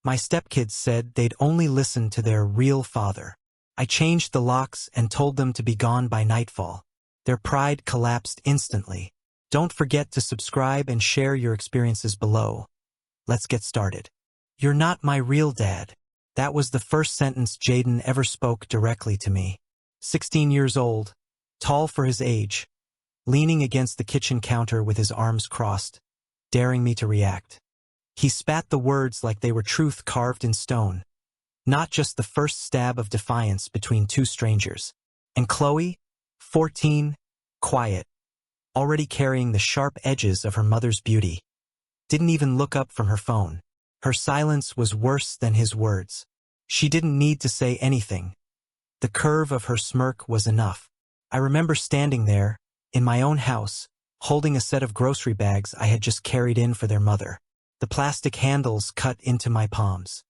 My stepkids said they'd only listen to their real father. I changed the locks and told them to be gone by nightfall. Their pride collapsed instantly. Don't forget to subscribe and share your experiences below. Let's get started. You're not my real dad. That was the first sentence Jaden ever spoke directly to me. 16 years old, tall for his age, leaning against the kitchen counter with his arms crossed, daring me to react. He spat the words like they were truth carved in stone, not just the first stab of defiance between two strangers. And Chloe, 14, quiet, already carrying the sharp edges of her mother's beauty, didn't even look up from her phone. Her silence was worse than his words. She didn't need to say anything. The curve of her smirk was enough. I remember standing there, in my own house, holding a set of grocery bags I had just carried in for their mother. The plastic handles cut into my palms.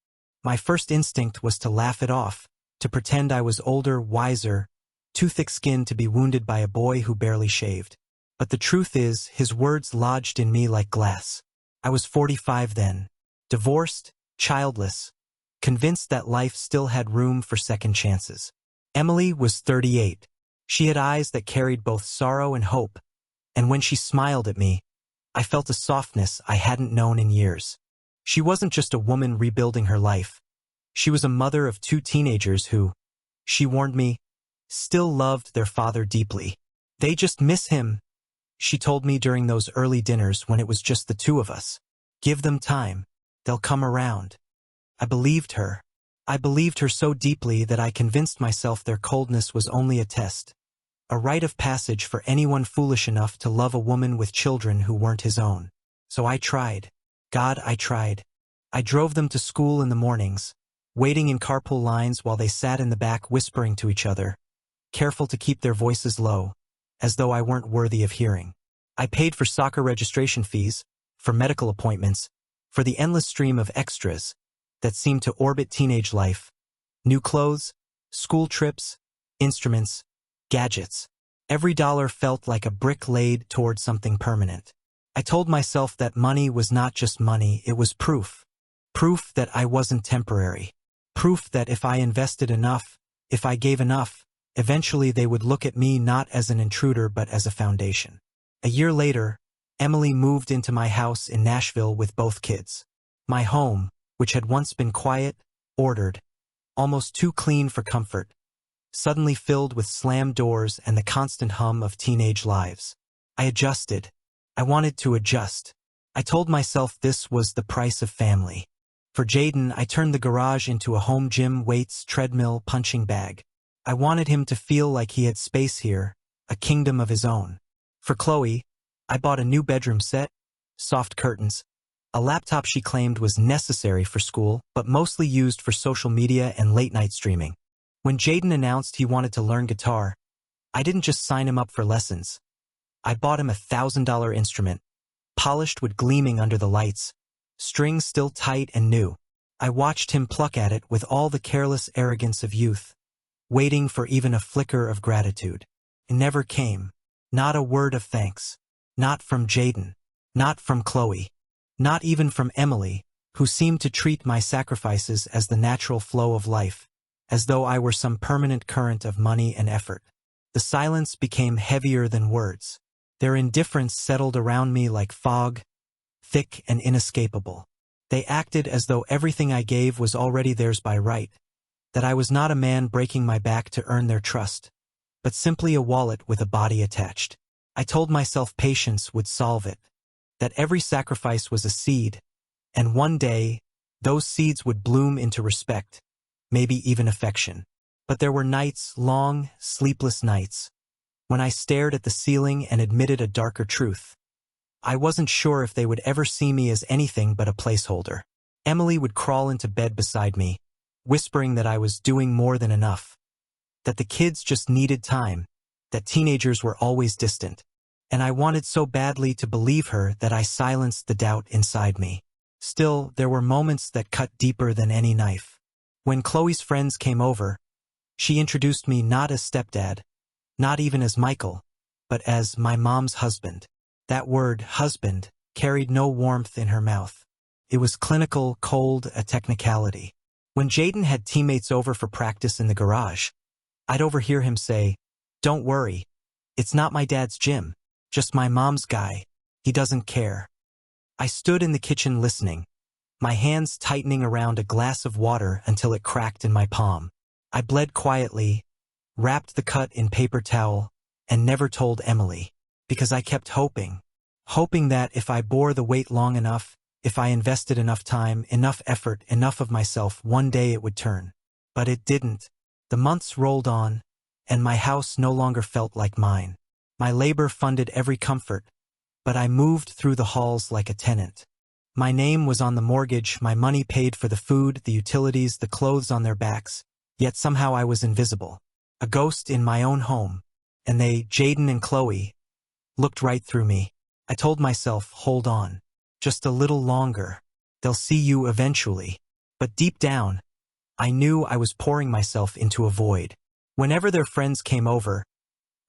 My first instinct was to laugh it off, to pretend I was older, wiser, too thick-skinned to be wounded by a boy who barely shaved. But the truth is, his words lodged in me like glass. I was 45 then, divorced, childless, convinced that life still had room for second chances. Emily was 38. She had eyes that carried both sorrow and hope, and when she smiled at me, I felt a softness I hadn't known in years. She wasn't just a woman rebuilding her life. She was a mother of two teenagers who, she warned me, still loved their father deeply. They just miss him, she told me during those early dinners when it was just the two of us. Give them time. They'll come around. I believed her. I believed her so deeply that I convinced myself their coldness was only a test, a rite of passage for anyone foolish enough to love a woman with children who weren't his own. So I tried. God, I tried. I drove them to school in the mornings, waiting in carpool lines while they sat in the back whispering to each other, careful to keep their voices low, as though I weren't worthy of hearing. I paid for soccer registration fees, for medical appointments, for the endless stream of extras that seemed to orbit teenage life. New clothes, school trips, instruments, gadgets. Every dollar felt like a brick laid toward something permanent. I told myself that money was not just money, it was proof. Proof that I wasn't temporary. Proof that if I invested enough, if I gave enough, eventually they would look at me not as an intruder but as a foundation. A year later, Emily moved into my house in Nashville with both kids. My home, which had once been quiet, ordered, almost too clean for comfort, suddenly filled with slammed doors and the constant hum of teenage lives. I adjusted. I wanted to adjust. I told myself this was the price of family. For Jaden, I turned the garage into a home gym, weights, treadmill, punching bag. I wanted him to feel like he had space here, a kingdom of his own. For Chloe, I bought a new bedroom set, soft curtains, a laptop she claimed was necessary for school, but mostly used for social media and late-night streaming. When Jaden announced he wanted to learn guitar, I didn't just sign him up for lessons. I bought him a $1,000 instrument, polished wood gleaming under the lights, strings still tight and new. I watched him pluck at it with all the careless arrogance of youth, waiting for even a flicker of gratitude. It never came. Not a word of thanks. Not from Jaden. Not from Chloe. Not even from Emily, who seemed to treat my sacrifices as the natural flow of life, as though I were some permanent current of money and effort. The silence became heavier than words. Their indifference settled around me like fog, thick and inescapable. They acted as though everything I gave was already theirs by right, that I was not a man breaking my back to earn their trust, but simply a wallet with a body attached. I told myself patience would solve it, that every sacrifice was a seed, and one day, those seeds would bloom into respect, maybe even affection. But there were nights, long, sleepless nights, when I stared at the ceiling and admitted a darker truth. I wasn't sure if they would ever see me as anything but a placeholder. Emily would crawl into bed beside me, whispering that I was doing more than enough, that the kids just needed time, that teenagers were always distant. And I wanted so badly to believe her that I silenced the doubt inside me. Still, there were moments that cut deeper than any knife. When Chloe's friends came over, she introduced me not as stepdad, not even as Michael, but as my mom's husband. That word, husband, carried no warmth in her mouth. It was clinical, cold, a technicality. When Jaden had teammates over for practice in the garage, I'd overhear him say, "Don't worry, it's not my dad's gym, just my mom's guy. He doesn't care." I stood in the kitchen listening, my hands tightening around a glass of water until it cracked in my palm. I bled quietly, wrapped the cut in paper towel, and never told Emily, because I kept hoping that if I bore the weight long enough, if I invested enough time, enough effort, enough of myself, one day it would turn. But it didn't. The months rolled on, and my house no longer felt like mine. My labor funded every comfort, but I moved through the halls like a tenant. My name was on the mortgage, my money paid for the food, the utilities, the clothes on their backs, yet somehow I was invisible. A ghost in my own home. And they, Jaden and Chloe, looked right through me. I told myself, hold on. Just a little longer. They'll see you eventually. But deep down, I knew I was pouring myself into a void. Whenever their friends came over,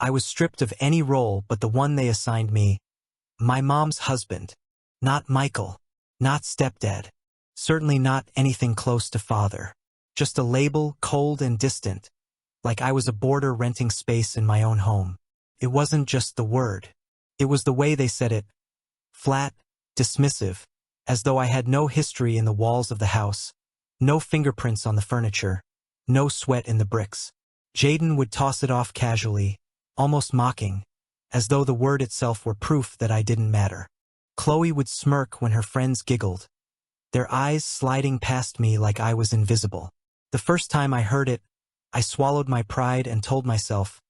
I was stripped of any role but the one they assigned me. My mom's husband. Not Michael. Not stepdad. Certainly not anything close to father. Just a label, cold and distant, like I was a boarder renting space in my own home. It wasn't just the word. It was the way they said it. Flat, dismissive, as though I had no history in the walls of the house, no fingerprints on the furniture, no sweat in the bricks. Jaden would toss it off casually, almost mocking, as though the word itself were proof that I didn't matter. Chloe would smirk when her friends giggled, their eyes sliding past me like I was invisible. The first time I heard it, I swallowed my pride and told myself,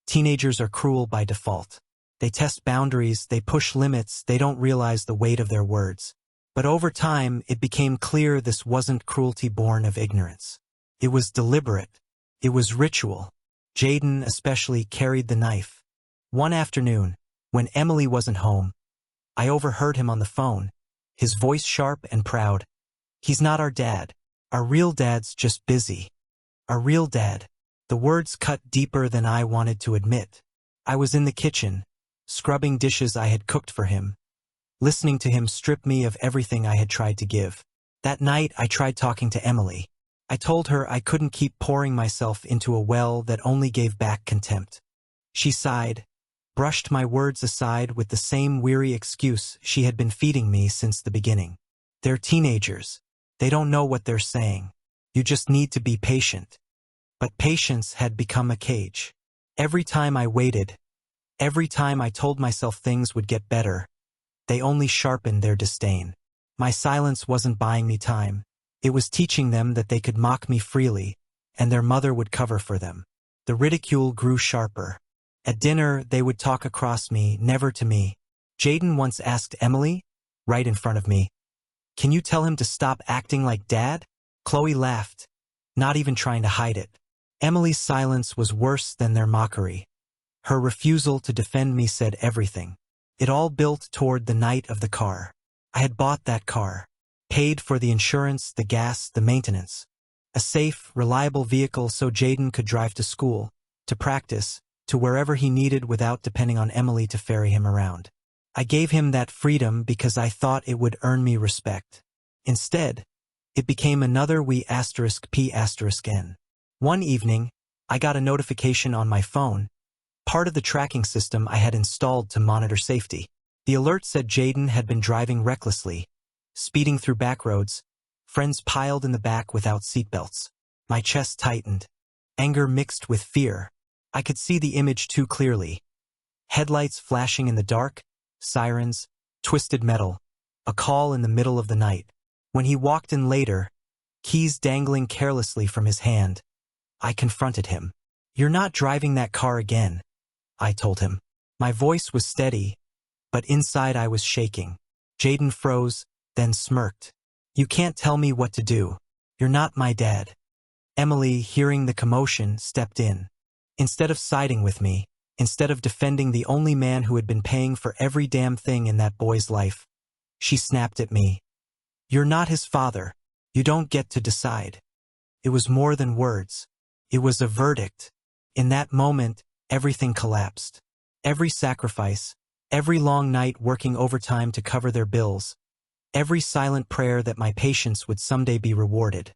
teenagers are cruel by default. They test boundaries, they push limits, they don't realize the weight of their words. But over time, it became clear this wasn't cruelty born of ignorance. It was deliberate. It was ritual. Jaden especially carried the knife. One afternoon, when Emily wasn't home, I overheard him on the phone, his voice sharp and proud. "He's not our dad. Our real dad's just busy. Our real dad." The words cut deeper than I wanted to admit. I was in the kitchen, scrubbing dishes I had cooked for him, listening to him strip me of everything I had tried to give. That night, I tried talking to Emily. I told her I couldn't keep pouring myself into a well that only gave back contempt. She sighed, brushed my words aside with the same weary excuse she had been feeding me since the beginning. "They're teenagers. They don't know what they're saying. You just need to be patient." But patience had become a cage. Every time I waited, every time I told myself things would get better, they only sharpened their disdain. My silence wasn't buying me time. It was teaching them that they could mock me freely, and their mother would cover for them. The ridicule grew sharper. At dinner, they would talk across me, never to me. Jaden once asked Emily, right in front of me, "Can you tell him to stop acting like dad?" Chloe laughed, not even trying to hide it. Emily's silence was worse than their mockery. Her refusal to defend me said everything. It all built toward the night of the car. I had bought that car, paid for the insurance, the gas, the maintenance. A safe, reliable vehicle so Jaden could drive to school, to practice, to wherever he needed without depending on Emily to ferry him around. I gave him that freedom because I thought it would earn me respect. Instead, it became another we*P*N. One evening, I got a notification on my phone, part of the tracking system I had installed to monitor safety. The alert said Jaden had been driving recklessly, speeding through back roads, friends piled in the back without seatbelts. My chest tightened, anger mixed with fear. I could see the image too clearly. Headlights flashing in the dark, sirens, twisted metal, a call in the middle of the night. When he walked in later, keys dangling carelessly from his hand, I confronted him. "You're not driving that car again," I told him. My voice was steady, but inside I was shaking. Jaden froze, then smirked. "You can't tell me what to do. You're not my dad." Emily, hearing the commotion, stepped in. Instead of siding with me, instead of defending the only man who had been paying for every damn thing in that boy's life, she snapped at me. "You're not his father. You don't get to decide." It was more than words. It was a verdict. In that moment, everything collapsed. Every sacrifice, every long night working overtime to cover their bills, Every silent prayer that my patience would someday be rewarded.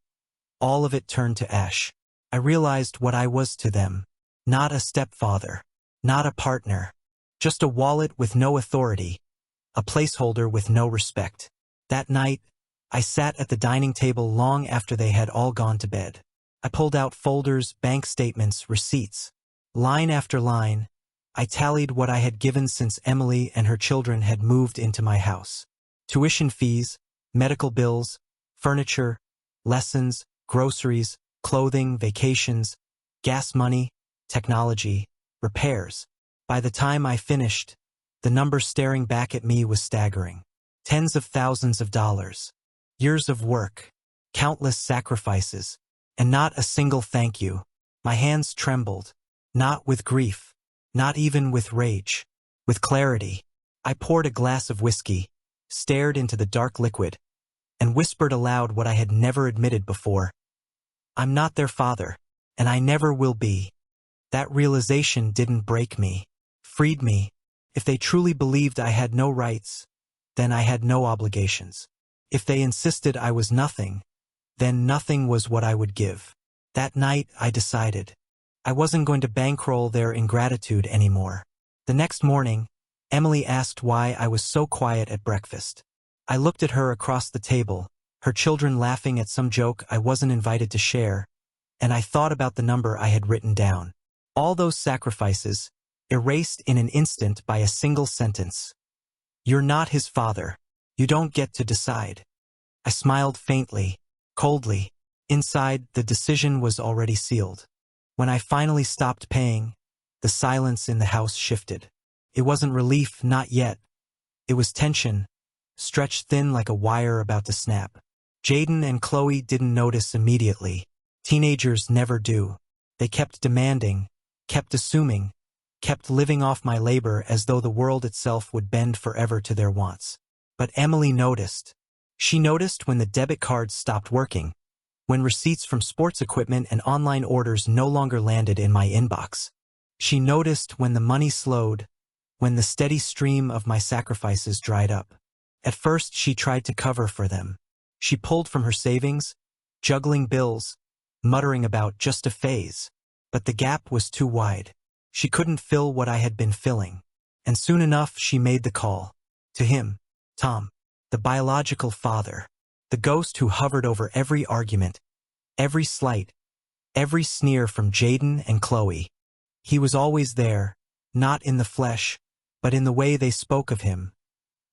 All of it turned to ash. I realized what I was to them. Not a stepfather. Not a partner. Just a wallet with no authority. A placeholder with no respect. That night, I sat at the dining table long after they had all gone to bed. I pulled out folders, bank statements, receipts. Line after line, I tallied what I had given since Emily and her children had moved into my house. Tuition fees, medical bills, furniture, lessons, groceries, clothing, vacations, gas money, technology, repairs. By the time I finished, the number staring back at me was staggering. Tens of thousands of dollars. Years of work. Countless sacrifices. And not a single thank you. My hands trembled. Not with grief. Not even with rage. With clarity. I poured a glass of whiskey, stared into the dark liquid, and whispered aloud what I had never admitted before. I'm not their father, and I never will be. That realization didn't break me. Freed me. If they truly believed I had no rights, then I had no obligations. If they insisted I was nothing, then nothing was what I would give. That night, I decided. I wasn't going to bankroll their ingratitude anymore. The next morning, Emily asked why I was so quiet at breakfast. I looked at her across the table, her children laughing at some joke I wasn't invited to share, and I thought about the number I had written down. All those sacrifices, erased in an instant by a single sentence. You're not his father. You don't get to decide. I smiled faintly, coldly. Inside, the decision was already sealed. When I finally stopped paying, the silence in the house shifted. It wasn't relief, not yet. It was tension, stretched thin like a wire about to snap. Jaden and Chloe didn't notice immediately. Teenagers never do. They kept demanding, kept assuming, kept living off my labor as though the world itself would bend forever to their wants. But Emily noticed. She noticed when the debit cards stopped working, when receipts from sports equipment and online orders no longer landed in my inbox. She noticed when the money slowed, when the steady stream of my sacrifices dried up. At first, she tried to cover for them. She pulled from her savings, juggling bills, muttering about just a phase. But the gap was too wide. She couldn't fill what I had been filling. And soon enough, she made the call. To him, Tom, the biological father, the ghost who hovered over every argument, every slight, every sneer from Jaden and Chloe. He was always there, not in the flesh, but in the way they spoke of him,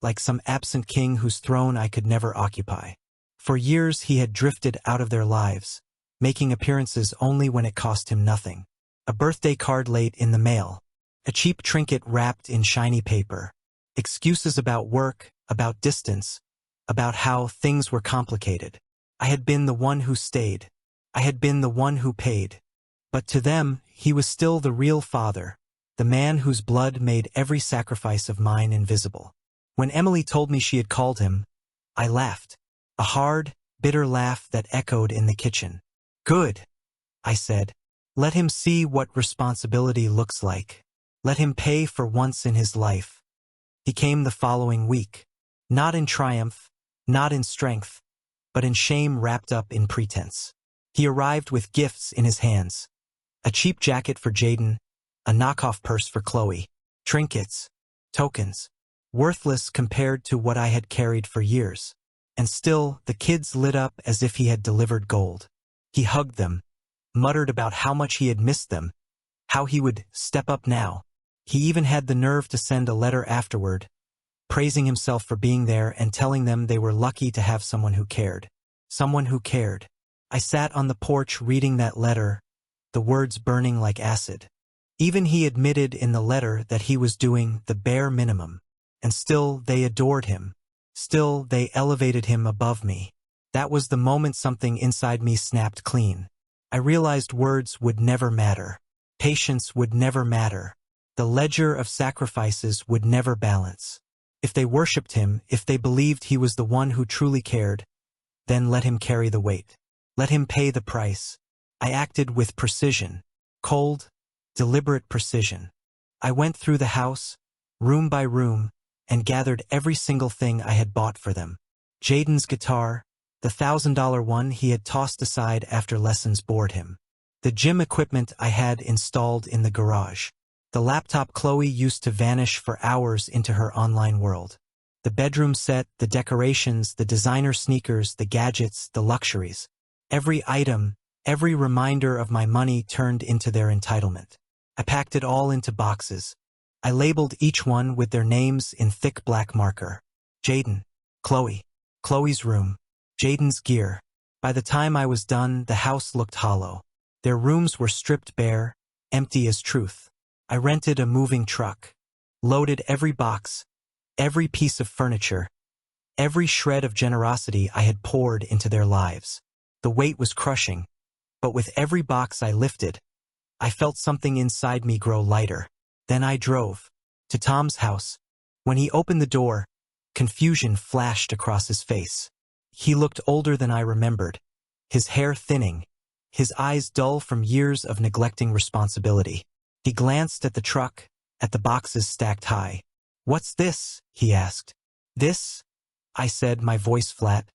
like some absent king whose throne I could never occupy. For years he had drifted out of their lives, making appearances only when it cost him nothing. A birthday card late in the mail, a cheap trinket wrapped in shiny paper, excuses about work, about distance, about how things were complicated. I had been the one who stayed. I had been the one who paid. But to them, he was still the real father, the man whose blood made every sacrifice of mine invisible. When Emily told me she had called him, I laughed. A hard, bitter laugh that echoed in the kitchen. Good, I said. Let him see what responsibility looks like. Let him pay for once in his life. He came the following week. Not in triumph, not in strength, but in shame wrapped up in pretense. He arrived with gifts in his hands. A cheap jacket for Jaden, a knockoff purse for Chloe, trinkets, tokens, worthless compared to what I had carried for years. And still, the kids lit up as if he had delivered gold. He hugged them, muttered about how much he had missed them, how he would step up now. He even had the nerve to send a letter afterward, praising himself for being there and telling them they were lucky to have someone who cared. Someone who cared. I sat on the porch reading that letter, the words burning like acid. Even he admitted in the letter that he was doing the bare minimum. And still they adored him. Still they elevated him above me. That was the moment something inside me snapped clean. I realized words would never matter. Patience would never matter. The ledger of sacrifices would never balance. If they worshipped him, if they believed he was the one who truly cared, then let him carry the weight. Let him pay the price. I acted with precision. Cold, deliberate precision. I went through the house, room by room, and gathered every single thing I had bought for them. Jaden's guitar, the $1,000 one he had tossed aside after lessons bored him. The gym equipment I had installed in the garage. The laptop Chloe used to vanish for hours into her online world. The bedroom set, the decorations, the designer sneakers, the gadgets, the luxuries. Every item, every reminder of my money turned into their entitlement. I packed it all into boxes. I labeled each one with their names in thick black marker. Jaden, Chloe, Chloe's room, Jaden's gear. By the time I was done, the house looked hollow. Their rooms were stripped bare, empty as truth. I rented a moving truck, loaded every box, every piece of furniture, every shred of generosity I had poured into their lives. The weight was crushing, but with every box I lifted, I felt something inside me grow lighter. Then I drove to Tom's house. When he opened the door, confusion flashed across his face. He looked older than I remembered, his hair thinning, his eyes dull from years of neglecting responsibility. He glanced at the truck, at the boxes stacked high. "What's this?" he asked. "This," I said, my voice flat,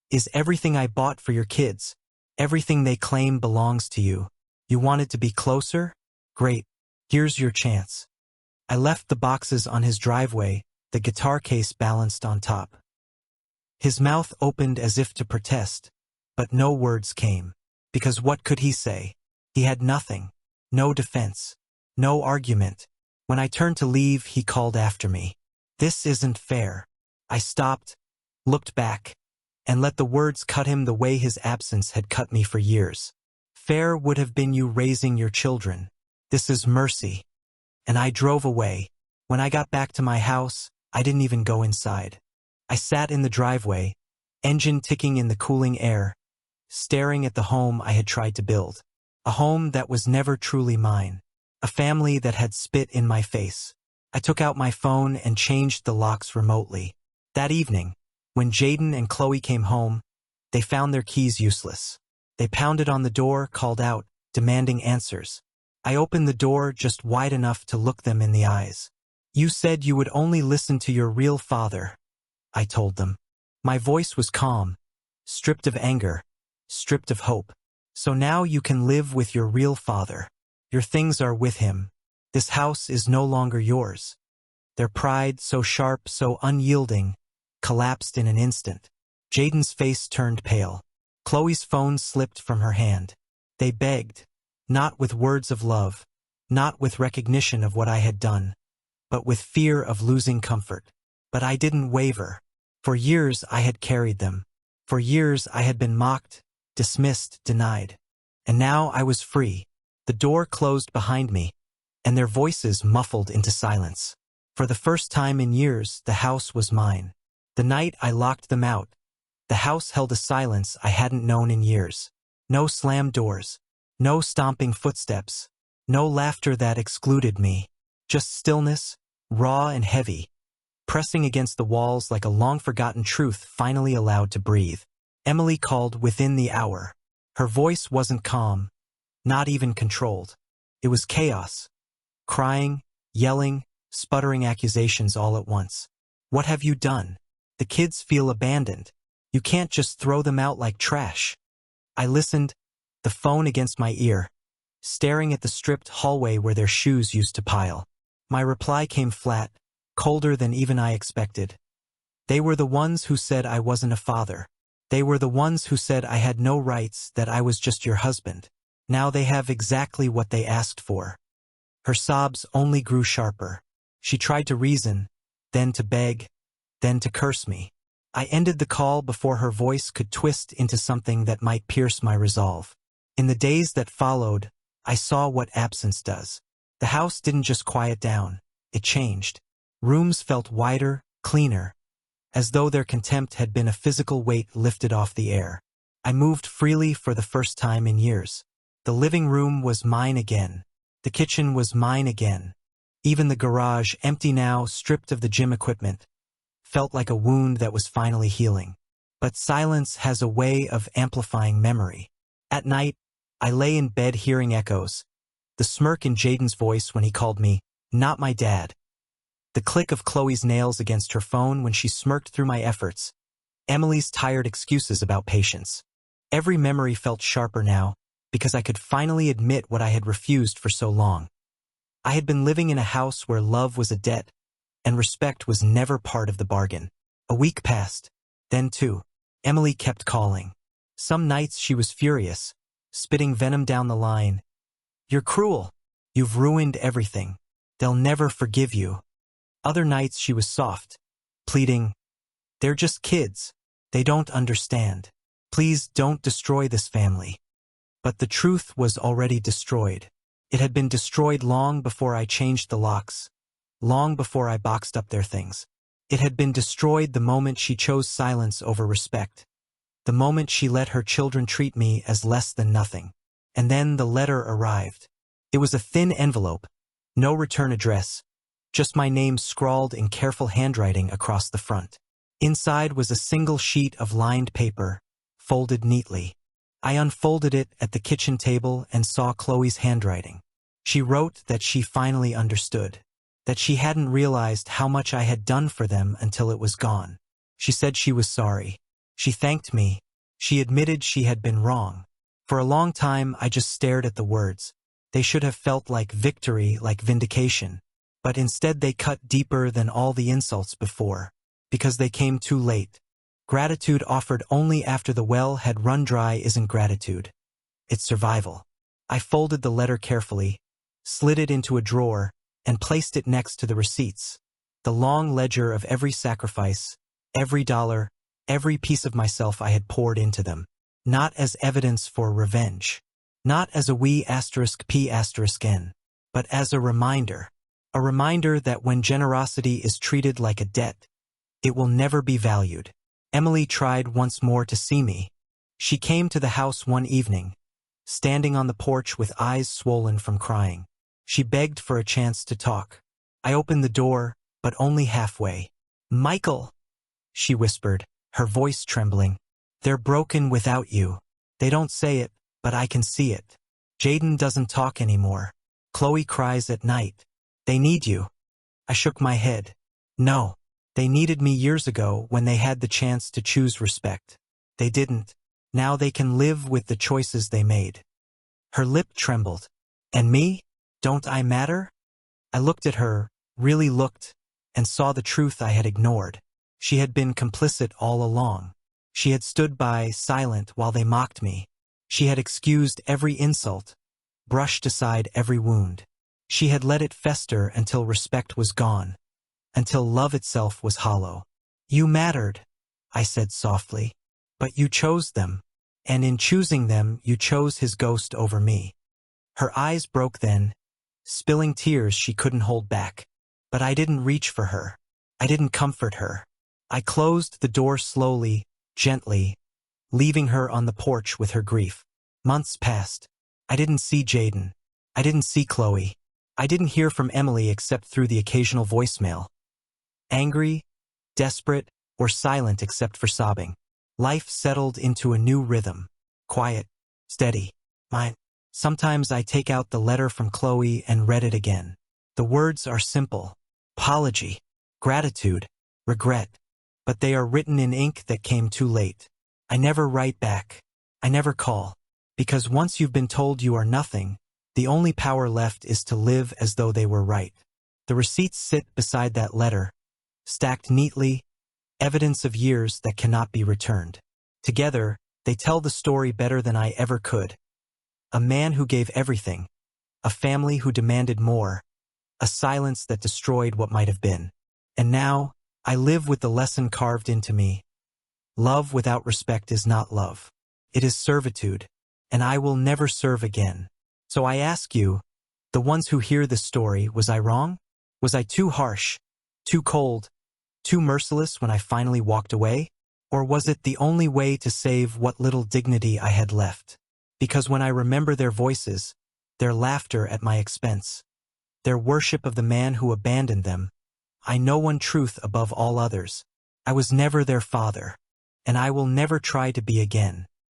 "is everything I bought for your kids. Everything they claim belongs to you. You wanted to be closer? Great. Here's your chance." I left the boxes on his driveway, the guitar case balanced on top. His mouth opened as if to protest, but no words came. Because what could he say? He had nothing. No defense. No argument. When I turned to leave, he called after me. "This isn't fair." I stopped, looked back, and let the words cut him the way his absence had cut me for years. "Fair would have been you raising your children. This is mercy." And I drove away. When I got back to my house, I didn't even go inside. I sat in the driveway, engine ticking in the cooling air, staring at the home I had tried to build. A home that was never truly mine. A family that had spit in my face. I took out my phone and changed the locks remotely. That evening, when Jaden and Chloe came home, they found their keys useless. They pounded on the door, called out, demanding answers. I opened the door just wide enough to look them in the eyes. "You said you would only listen to your real father," I told them. My voice was calm, stripped of anger, stripped of hope. "So now you can live with your real father. Your things are with him. This house is no longer yours." Their pride, so sharp, so unyielding, collapsed in an instant. Jaden's face turned pale. Chloe's phone slipped from her hand. They begged, not with words of love, not with recognition of what I had done, but with fear of losing comfort. But I didn't waver. For years I had carried them. For years I had been mocked, dismissed, denied. And now I was free. The door closed behind me, and their voices muffled into silence. For the first time in years, the house was mine. The night I locked them out, the house held a silence I hadn't known in years. No slammed doors, no stomping footsteps, no laughter that excluded me. Just stillness, raw and heavy, pressing against the walls like a long-forgotten truth finally allowed to breathe. Emily called within the hour. Her voice wasn't calm, not even controlled. It was chaos. Crying, yelling, sputtering accusations all at once. "What have you done? The kids feel abandoned. You can't just throw them out like trash." I listened, the phone against my ear, staring at the stripped hallway where their shoes used to pile. My reply came flat, colder than even I expected. They were the ones who said I wasn't a father. They were the ones who said I had no rights, that I was just your husband. Now they have exactly what they asked for. Her sobs only grew sharper. She tried to reason, then to beg, then to curse me. I ended the call before her voice could twist into something that might pierce my resolve. In the days that followed, I saw what absence does. The house didn't just quiet down, it changed. Rooms felt wider, cleaner, as though their contempt had been a physical weight lifted off the air. I moved freely for the first time in years. The living room was mine again. The kitchen was mine again. Even the garage, empty now, stripped of the gym equipment, felt like a wound that was finally healing. But silence has a way of amplifying memory. At night, I lay in bed hearing echoes. The smirk in Jaden's voice when he called me, "Not my dad." The click of Chloe's nails against her phone when she smirked through my efforts. Emily's tired excuses about patience. Every memory felt sharper now, because I could finally admit what I had refused for so long. I had been living in a house where love was a debt, and respect was never part of the bargain. A week passed. Then two. Emily kept calling. Some nights she was furious, spitting venom down the line. "You're cruel. You've ruined everything. They'll never forgive you." Other nights she was soft, pleading, "They're just kids. They don't understand. Please don't destroy this family." But the truth was already destroyed. It had been destroyed long before I changed the locks, long before I boxed up their things. It had been destroyed the moment she chose silence over respect, the moment she let her children treat me as less than nothing. And then the letter arrived. It was a thin envelope, no return address, just my name scrawled in careful handwriting across the front. Inside was a single sheet of lined paper, folded neatly. I unfolded it at the kitchen table and saw Chloe's handwriting. She wrote that she finally understood, that she hadn't realized how much I had done for them until it was gone. She said she was sorry. She thanked me. She admitted she had been wrong. For a long time, I just stared at the words. They should have felt like victory, like vindication. But instead they cut deeper than all the insults before, because they came too late. Gratitude offered only after the well had run dry isn't gratitude. It's survival. I folded the letter carefully, slid it into a drawer, and placed it next to the receipts. The long ledger of every sacrifice, every dollar, every piece of myself I had poured into them. Not as evidence for revenge. Not as a we*p*n, but as a reminder. A reminder that when generosity is treated like a debt, it will never be valued. Emily tried once more to see me. She came to the house one evening, standing on the porch with eyes swollen from crying. She begged for a chance to talk. I opened the door, but only halfway. "Michael," she whispered, her voice trembling. "They're broken without you. They don't say it, but I can see it. Jaden doesn't talk anymore. Chloe cries at night. They need you." I shook my head. No. They needed me years ago when they had the chance to choose respect. They didn't. Now they can live with the choices they made. Her lip trembled. "And me? Don't I matter?" I looked at her, really looked, and saw the truth I had ignored. She had been complicit all along. She had stood by, silent, while they mocked me. She had excused every insult, brushed aside every wound. She had let it fester until respect was gone, until love itself was hollow. "You mattered," I said softly, "but you chose them, and in choosing them you chose his ghost over me." Her eyes broke then, spilling tears she couldn't hold back. But I didn't reach for her. I didn't comfort her. I closed the door slowly, gently, leaving her on the porch with her grief. Months passed. I didn't see Jaden. I didn't see Chloe. I didn't hear from Emily except through the occasional voicemail. Angry, desperate, or silent except for sobbing. Life settled into a new rhythm. Quiet, steady, mine. Sometimes I take out the letter from Chloe and read it again. The words are simple. Apology, gratitude, regret. But they are written in ink that came too late. I never write back. I never call. Because once you've been told you are nothing, the only power left is to live as though they were right. The receipts sit beside that letter, stacked neatly, evidence of years that cannot be returned. Together, they tell the story better than I ever could. A man who gave everything, a family who demanded more, a silence that destroyed what might have been. And now, I live with the lesson carved into me. Love without respect is not love. It is servitude, and I will never serve again. So I ask you, the ones who hear this story, was I wrong? Was I too harsh, too cold, too merciless when I finally walked away? Or was it the only way to save what little dignity I had left? Because when I remember their voices, their laughter at my expense, their worship of the man who abandoned them, I know one truth above all others. I was never their father, and I will never try to be again.